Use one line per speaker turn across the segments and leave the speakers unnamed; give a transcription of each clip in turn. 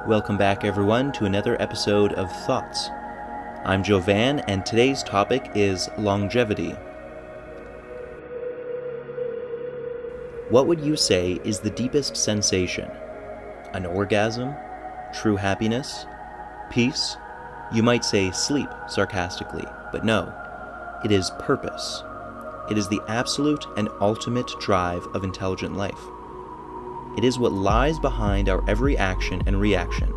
Welcome back, everyone, to another episode of Thoughts. I'm Jovan, and today's topic is longevity. What would you say is the deepest sensation? An orgasm? True happiness? Peace? You might say sleep, sarcastically, but no. It is purpose. It is the absolute and ultimate drive of intelligent life. It is what lies behind our every action and reaction.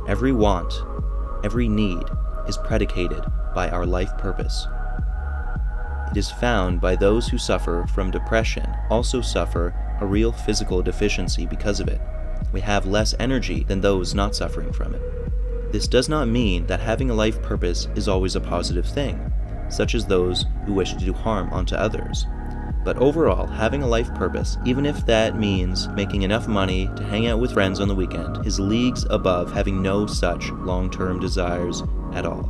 Every want, every need is predicated by our life purpose. It is found by those who suffer from depression also suffer a real physical deficiency because of it. We have less energy than those not suffering from it. This does not mean that having a life purpose is always a positive thing, such as those who wish to do harm unto others. But overall, having a life purpose, even if that means making enough money to hang out with friends on the weekend, is leagues above having no such long-term desires at all.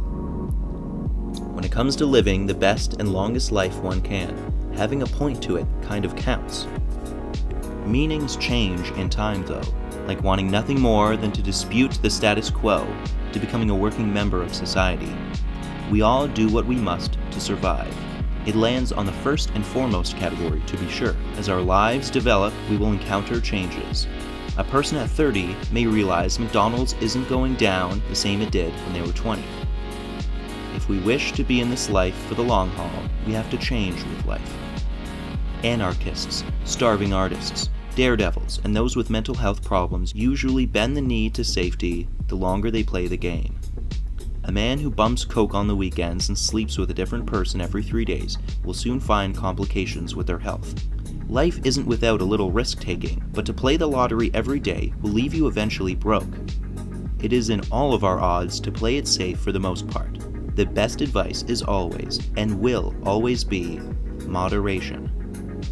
When it comes to living the best and longest life one can, having a point to it kind of counts. Meanings change in time though, like wanting nothing more than to dispute the status quo to becoming a working member of society. We all do what we must to survive. It lands on the first and foremost category, to be sure. As our lives develop, we will encounter changes. A person at 30 may realize McDonald's isn't going down the same it did when they were 20. If we wish to be in this life for the long haul, we have to change with life. Anarchists, starving artists, daredevils, and those with mental health problems usually bend the knee to safety the longer they play the game. A man who bumps coke on the weekends and sleeps with a different person every 3 days will soon find complications with their health. Life isn't without a little risk-taking, but to play the lottery every day will leave you eventually broke. It is in all of our odds to play it safe for the most part. The best advice is always, and will always be, moderation.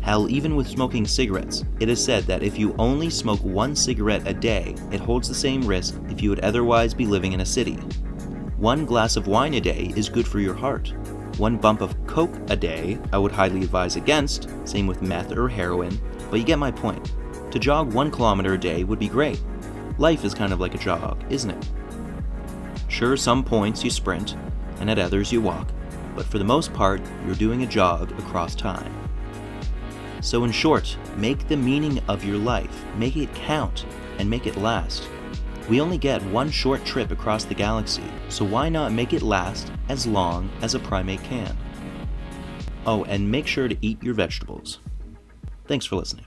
Hell, even with smoking cigarettes, it is said that if you only smoke 1 cigarette a day, it holds the same risk if you would otherwise be living in a city. 1 glass of wine a day is good for your heart. 1 bump of coke a day I would highly advise against, same with meth or heroin, but you get my point. To jog 1 kilometer a day would be great. Life is kind of like a jog, isn't it? Sure, some points you sprint, and at others you walk, but for the most part, you're doing a jog across time. So in short, make the meaning of your life, make it count, and make it last. We only get 1 short trip across the galaxy, so why not make it last as long as a primate can? Oh, and make sure to eat your vegetables. Thanks for listening.